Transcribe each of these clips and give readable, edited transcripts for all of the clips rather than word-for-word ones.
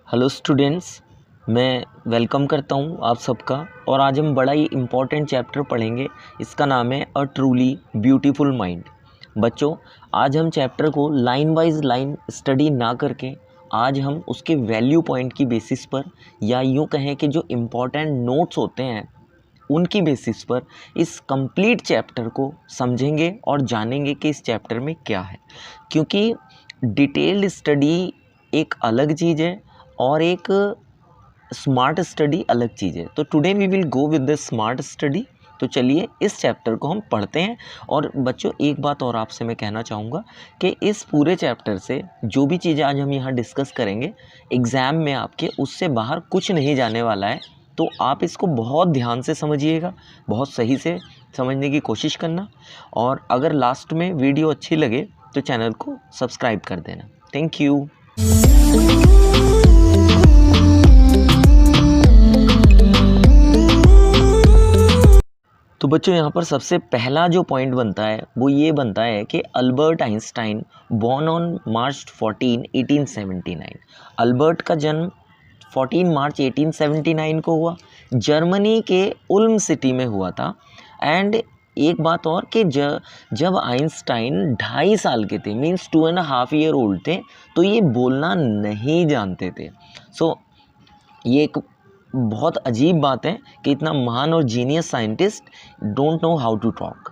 Hello students, मैं welcome करता हूं आप सबका। और आज हम बड़ा ही इम्पॉर्टेंट चैप्टर पढ़ेंगे। इसका नाम है अ ट्रूली ब्यूटीफुल माइंड। बच्चों, आज हम चैप्टर को लाइन वाइज लाइन स्टडी ना करके आज हम उसके वैल्यू पॉइंट की बेसिस पर, या यूँ कहें कि जो इम्पॉर्टेंट नोट्स होते हैं उनकी बेसिस पर इस कंप्लीट चैप्टर को समझेंगे और जानेंगे कि इस चैप्टर में क्या है। क्योंकि डिटेल्ड स्टडी एक अलग चीज़ है और एक स्मार्ट स्टडी अलग चीज़ है। तो today we will go with the smart study. तो चलिए इस चैप्टर को हम पढ़ते हैं। और बच्चों, एक बात और आपसे मैं कहना चाहूँगा कि इस पूरे चैप्टर से जो भी चीज़ें आज हम यहाँ डिस्कस करेंगे एग्ज़ाम में आपके उससे बाहर कुछ नहीं जाने वाला है। तो आप इसको बहुत ध्यान से समझिएगा, बहुत सही से समझने की कोशिश करना। और अगर लास्ट में वीडियो अच्छी लगे तो चैनल को सब्सक्राइब कर देना। Thank you. तो बच्चों, यहाँ पर सबसे पहला जो पॉइंट बनता है वो ये बनता है कि Albert Einstein born on March 14, 1879। Albert का जन्म 14 मार्च 1879 को हुआ। जर्मनी के उल्म सिटी में हुआ था। एंड एक बात और कि जब आइंस्टाइन 2.5 साल के थे, मीन्स 2.5 ईयर ओल्ड थे, तो ये बोलना नहीं जानते थे। सो ये एक बहुत अजीब बात है कि इतना महान और genius scientist don't know how to talk.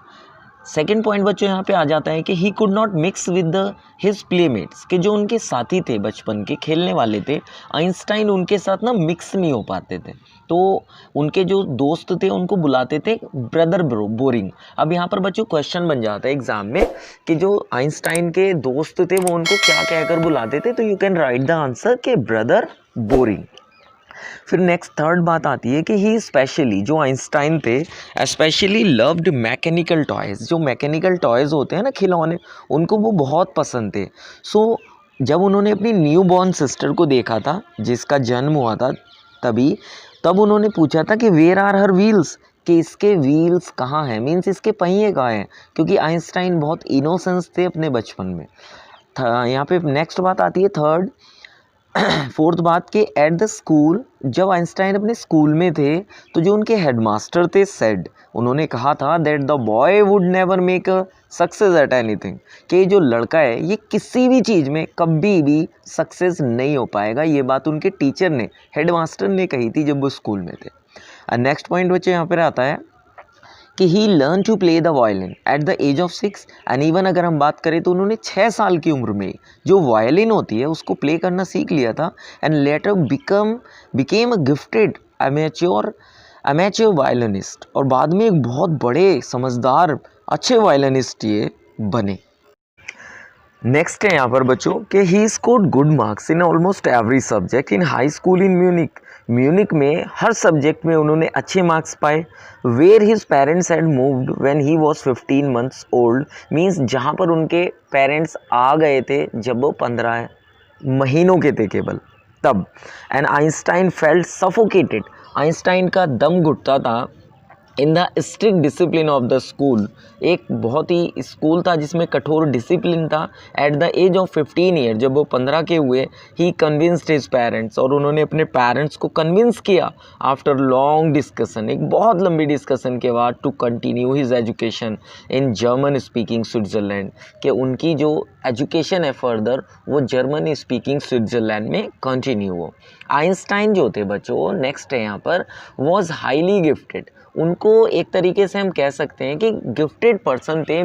Second point बच्चों यहाँ पे आ जाता है कि he could not mix with his playmates, कि जो उनके साथी थे, बचपन के खेलने वाले थे, आइंस्टाइन उनके साथ ना मिक्स नहीं हो पाते थे। तो उनके जो दोस्त थे उनको बुलाते थे ब्रदर बोरिंग। अब यहाँ पर बच्चों क्वेश्चन बन जाता है एग्जाम में कि जो आइंस्टाइन के दोस्त थे वो उनको क्या कहकर बुलाते थे, तो you can write the answer के ब्रदर बोरिंग। फिर नेक्स्ट थर्ड बात आती है कि ही स्पेशली, जो आइंस्टाइन थे, स्पेशली लव्ड मैकेनिकल टॉयज़। जो मैकेनिकल टॉयज़ होते हैं ना, खिलौने, उनको वो बहुत पसंद थे। सो जब उन्होंने अपनी न्यू बॉर्न सिस्टर को देखा था, जिसका जन्म हुआ था तब उन्होंने पूछा था कि वेयर आर हर व्हील्स, कि इसके व्हील्स कहाँ हैं, मीन्स इसके पहिए कहाँ हैं, क्योंकि आइंस्टाइन बहुत इनोसेंस थे अपने बचपन में। यहाँ पे नेक्स्ट बात आती है थर्ड। फोर्थ बात के एट द स्कूल, जब आइंस्टाइन अपने स्कूल में थे तो जो उनके हेडमास्टर थे सेड, उन्होंने कहा था that the boy would never make a success at anything, कि जो लड़का है ये किसी भी चीज़ में कभी भी सक्सेस नहीं हो पाएगा। ये बात उनके टीचर ने, हेडमास्टर ने कही थी जब वो स्कूल में थे। नेक्स्ट पॉइंट बच्चे यहाँ पर आता है कि he learn to play the violin at the age of 6। And even अगर हम बात करें तो उन्होंने 6 साल की उम्र में जो वायलिन होती है उसको प्ले करना सीख लिया था। And later became a gifted amateur violinist, और बाद में एक बहुत बड़े समझदार अच्छे वायलिनिस्ट ये बने। नेक्स्ट है यहाँ पर बच्चों कि he scored good marks in almost every subject in high school in Munich में हर सब्जेक्ट में उन्होंने अच्छे मार्क्स पाए। Where his parents had moved when he was 15 months old, means जहाँ पर उनके पेरेंट्स आ गए थे जब वो 15 महीनों के थे केवल, तब। And Einstein felt suffocated, Einstein का दम घुटता था in the strict discipline of the school. एक बहुत ही स्कूल था जिसमें कठोर डिसिप्लिन था। At the age of 15 year, जब वो 15 के हुए, ही कन्विंस्ड हिज पेरेंट्स, और उन्होंने अपने पेरेंट्स को कन्विंस किया आफ्टर लॉन्ग डिस्कशन, एक बहुत लंबी डिस्कशन के बाद, to continue his education in German speaking Switzerland, कि उनकी जो एजुकेशन है फर्दर वो जर्मन स्पीकिंग स्विट्ज़रलैंड में कंटिन्यू हो। आइंस्टाइन जो थे बच्चों, नेक्स्ट है यहाँ पर, वॉज हाईली गिफ्टेड। उनको एक तरीके से हम कह सकते हैं कि गिफ्टेड पर्सन थे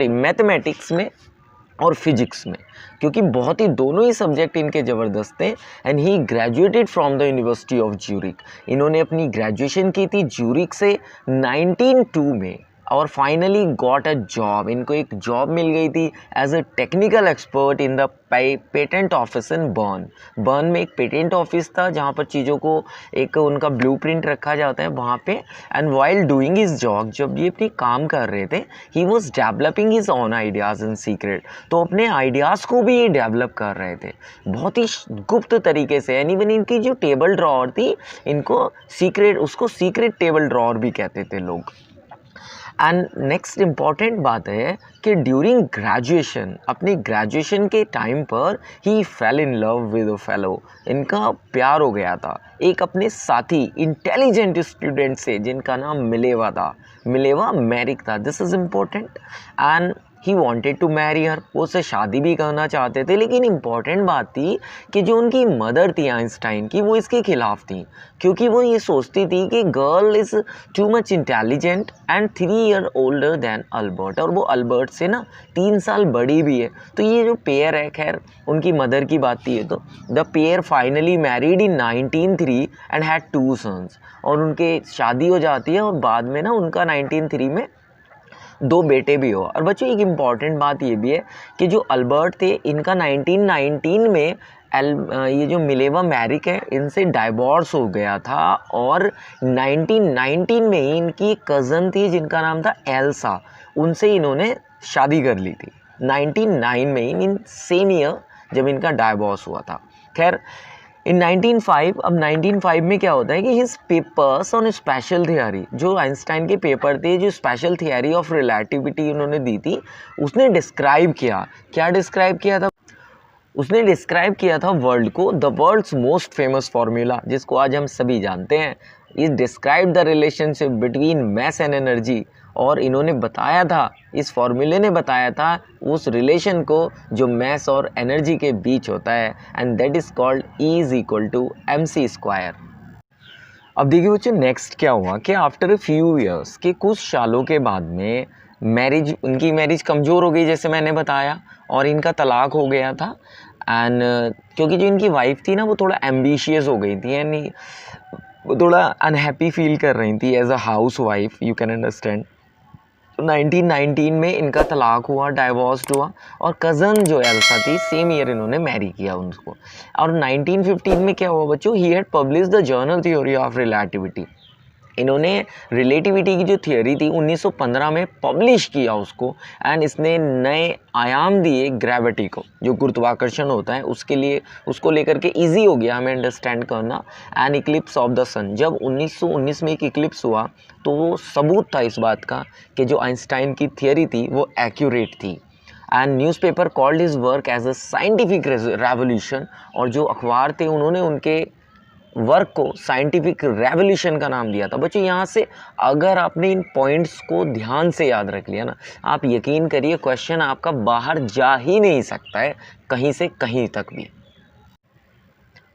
मैथमेटिक्स में और फिजिक्स में, क्योंकि बहुत ही दोनों ही सब्जेक्ट इनके ज़बरदस्त थे। And he graduated from the university of Zurich, इन्होंने अपनी ग्रेजुएशन की थी ज्यूरिक से 1902 में। और फाइनली गॉट अ जॉब, इनको एक जॉब मिल गई थी as a technical expert in the patent office in Bern में एक पेटेंट ऑफिस था जहाँ पर चीज़ों को एक उनका ब्लूप्रिंट रखा जाता है वहाँ पे। And while doing his job, जब ये अपनी काम कर रहे थे, he was developing his own ideas in secret, तो अपने आइडियाज़ को भी ये डेवलप कर रहे थे बहुत ही गुप्त तरीके से। एंड इवन इनकी जो टेबल ड्रॉअर थी, इनको सीक्रेट टेबल ड्रॉअर भी कहते थे लोग। एंड नेक्स्ट इम्पॉर्टेंट बात है कि ड्यूरिंग ग्रेजुएशन, अपनी ग्रेजुएशन के टाइम पर ही fell in love with a fellow, इनका प्यार हो गया था एक अपने साथी इंटेलिजेंट स्टूडेंट से जिनका नाम मिलेवा था, मिलेवा मैरिक था। This is important and he wanted to marry her, वो उससे शादी भी करना चाहते थे। लेकिन इम्पॉर्टेंट बात थी कि जो उनकी मदर थी आइंस्टाइन की, वो इसके खिलाफ थी, क्योंकि वो ये सोचती थी कि girl is too much intelligent and 3 year older than Albert, और वो अल्बर्ट से ना 3 साल बड़ी भी है। तो ये जो पेयर है, खैर उनकी मदर की बात थी, तो the pair finally married in 1903 and had 2 sons, और उनके शादी हो जाती है और बाद में ना उनका 1903 में 2 बेटे भी हो। और बच्चों एक इम्पॉर्टेंट बात ये भी है कि जो अल्बर्ट थे, इनका 1919 में ये जो मिलेवा मैरिक है, इनसे डाइवोर्स हो गया था, और 1919 में ही इनकी कज़न थी जिनका नाम था एल्सा, उनसे इन्होंने शादी कर ली थी 1909 में ही, इन सेम ईयर जब इनका डाइवोर्स हुआ था। खैर इन 1905, अब 1905 में क्या होता है कि his papers on special theory, जो आइंस्टाइन के पेपर थे जो स्पेशल थियरी ऑफ रिलेटिविटी उन्होंने दी थी, उसने डिस्क्राइब किया, क्या डिस्क्राइब किया था, उसने डिस्क्राइब किया था वर्ल्ड को the world's most famous formula, जिसको आज हम सभी जानते हैं। इस describe the relationship between mass and energy, और इन्होंने बताया था, इस फार्मूले ने बताया था उस रिलेशन को जो मैस और एनर्जी के बीच होता है, and that is called E is equal to mc²। अब देखिए बच्चों नेक्स्ट क्या हुआ कि आफ्टर अ फ्यू ईयर्स, के कुछ सालों के बाद में उनकी मैरिज कमज़ोर हो गई जैसे मैंने बताया, और इनका तलाक हो गया था। एंड क्योंकि जो इनकी वाइफ थी ना, वो थोड़ा एम्बिशियस हो गई थी, यानी वो थोड़ा अनहैप्पी फील कर रही थी as a housewife, you can understand. 1919 में इनका तलाक हुआ, डाइवोर्स हुआ, और कज़न जो एल्सा थी सेम ईयर इन्होंने मैरी किया उनको। और 1915 में क्या हुआ बच्चों, he had publish the journal theory of relativity, इन्होंने रिलेटिविटी की जो थियोरी थी 1915 में पब्लिश किया उसको, एंड इसने नए आयाम दिए ग्रेविटी को, जो गुरुत्वाकर्षण होता है उसके लिए, उसको लेकर के इजी हो गया हमें अंडरस्टैंड करना। एंड इक्लिप्स ऑफ द सन, जब 1919 में एक इक्लिप्स हुआ तो वो सबूत था इस बात का कि जो आइंस्टाइन की थियोरी थी वो एक्यूरेट थी। And newspaper called his work as a scientific revolution, और जो अखबार थे उन्होंने उनके वर्क को साइंटिफिक रेवोल्यूशन का नाम दिया था। बच्चों यहाँ से अगर आपने इन पॉइंट्स को ध्यान से याद रख लिया ना, आप यकीन करिए क्वेश्चन आपका बाहर जा ही नहीं सकता है कहीं से कहीं तक भी।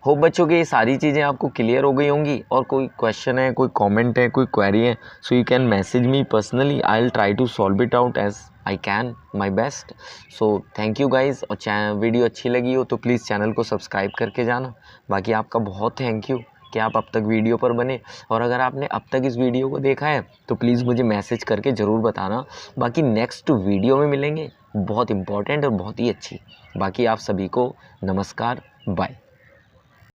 होप बच्चों के ये सारी चीज़ें आपको क्लियर हो गई होंगी, और कोई क्वेश्चन है, कोई कमेंट है, कोई क्वेरी है, so you can message me personally, I will try to solve it out as I can my best. So thank you guys, और वीडियो अच्छी लगी हो तो प्लीज़ चैनल को सब्सक्राइब करके जाना। बाकी आपका बहुत थैंक यू कि आप अब तक वीडियो पर बने, और अगर आपने अब तक इस वीडियो को देखा है तो प्लीज़ मुझे मैसेज करके ज़रूर बताना। बाकी नेक्स्ट वीडियो में मिलेंगे, बहुत इंपॉर्टेंट और बहुत ही अच्छी। बाकी आप सभी को नमस्कार, बाय।